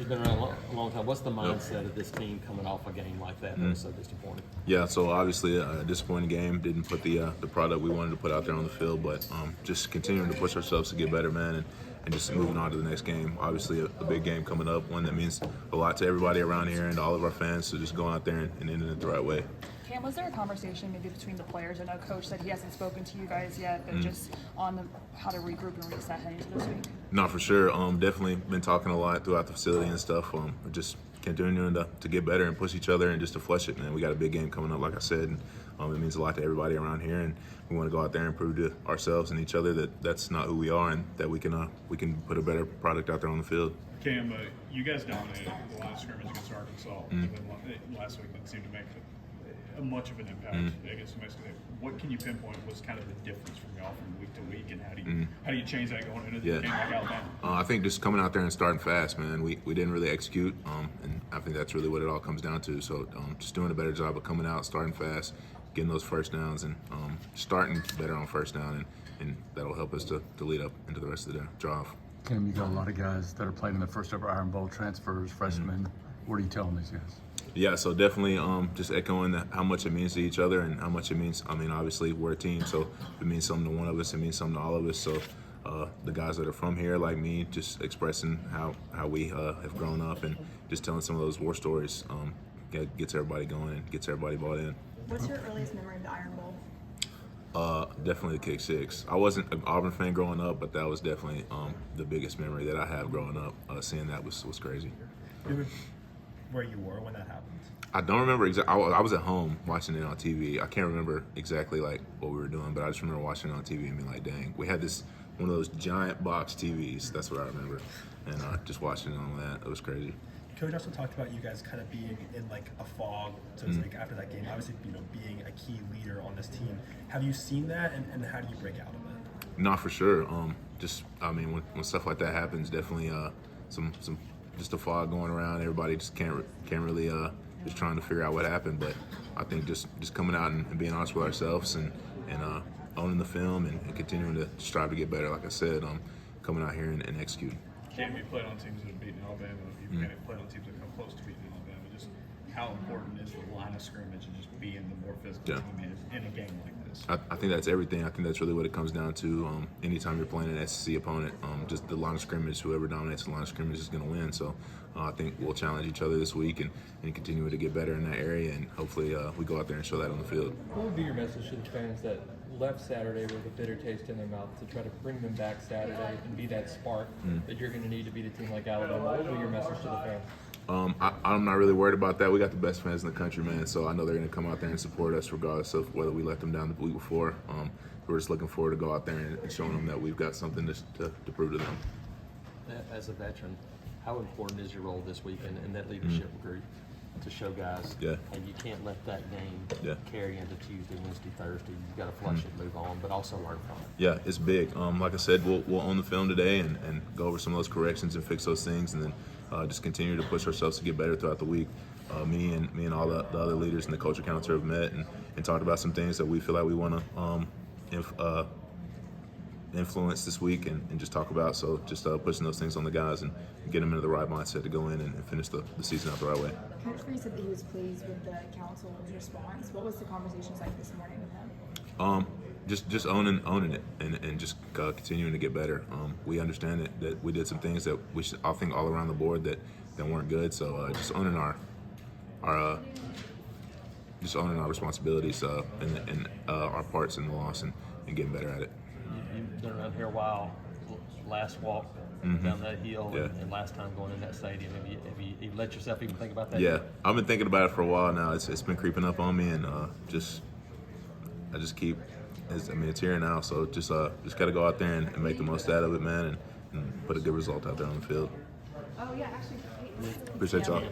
been around a long time. What's the mindset of this team coming off a game like that that was so disappointing? Yeah, so obviously a disappointing game. Didn't put the product we wanted to put out there on the field, but just continuing to push ourselves to get better, man, and just moving on to the next game. Obviously a big game coming up, one that means a lot to everybody around here and to all of our fans, so just going out there and ending it the right way. Cam, was there a conversation maybe between the players? I know Coach said he hasn't spoken to you guys yet, but just on how to regroup and reset heading into this week? Not for sure. Definitely been talking a lot throughout the facility and stuff. Just continuing to get better and push each other and just to flush it, man. We got a big game coming up, like I said, and it means a lot to everybody around here, and we want to go out there and prove to ourselves and each other that that's not who we are and that we can put a better product out there on the field. Cam, you guys dominated the line of scrimmage against Arkansas. Last week that seemed to make much of an impact against New Mexico. What can you pinpoint was kind of the difference from y'all from week to week, and how do you change that going into the game like Alabama? I think just coming out there and starting fast, man. We didn't really execute, and I think that's really what it all comes down to. So just doing a better job of coming out, starting fast, getting those first downs, and starting better on first down, and that'll help us to lead up into the rest of the drive. Cam, you got a lot of guys that are playing in the first ever Iron Bowl, transfers, freshmen. What are you telling these guys? Yeah, so definitely just echoing how much it means to each other and how much it means. I mean, obviously we're a team, so if it means something to one of us, it means something to all of us. So the guys that are from here, like me, just expressing how we have grown up and just telling some of those war stories gets everybody going and gets everybody bought in. What's your earliest memory of the Iron Bowl? Definitely the kick six. I wasn't an Auburn fan growing up, but that was definitely the biggest memory that I have growing up. Seeing that was crazy. Where you were when that happened? I don't remember exactly. I was at home watching it on TV. I can't remember exactly like what we were doing, but I just remember watching it on TV and being like, "Dang!" We had one of those giant box TVs. That's what I remember, and just watching it on that. It was crazy. Coach also talked about you guys kind of being in like a fog, so it's like after that game, obviously being a key leader on this team. Have you seen that, and how do you break out of it? Not for sure. Just I mean, when stuff like that happens, definitely some just a fog going around. Everybody just can't really just trying to figure out what happened. But I think just coming out and being honest with ourselves and owning the film and continuing to strive to get better. Like I said, coming out here and executing. Cam, you played on teams that have beaten Alabama. You've played on teams that come close to beating Alabama. Just how important is the line of scrimmage and just being the more physical team in a game like this? I think that's everything. I think that's really what it comes down to. Anytime you're playing an SEC opponent, just the line of scrimmage, whoever dominates the line of scrimmage is going to win. So I think we'll challenge each other this week and continue to get better in that area, and hopefully we go out there and show that on the field. What would be your message to the fans that left Saturday with a bitter taste in their mouth to try to bring them back Saturday and be that spark that you're going to need to beat a team like Alabama? What would be your message to the fans? I'm not really worried about that. We got the best fans in the country, man, so I know they're going to come out there and support us regardless of whether we let them down the week before. We're just looking forward to go out there and showing them that we've got something to prove to them. As a veteran, how important is your role this week in that leadership group to show guys, and you can't let that game carry into Tuesday, Wednesday, Thursday. You've got to flush it, move on, but also learn from it. Yeah, it's big. Like I said, we'll own the film today and go over some of those corrections and fix those things, and then just continue to push ourselves to get better throughout the week. Me and all the other leaders in the culture council have met and talked about some things that we feel like we want to influence this week and just talk about. So just pushing those things on the guys and get them into the right mindset to go in and finish the season out the right way. Coach Free said that he was pleased with the council's response. What was the conversations like this morning with him? Just owning it and just continuing to get better. We understand that we did some things that I think all around the board that weren't good. So just owning our responsibilities and our parts in the loss and getting better at it. You've been around here a while. Last walk down that hill and last time going in that stadium. Have you let yourself even think about that? Yeah, I've been thinking about it for a while now. It's been creeping up on me, and I just keep. It's here now, so just got to go out there and make the most out of it, man, and put a good result out there on the field. Oh yeah, actually. Appreciate y'all.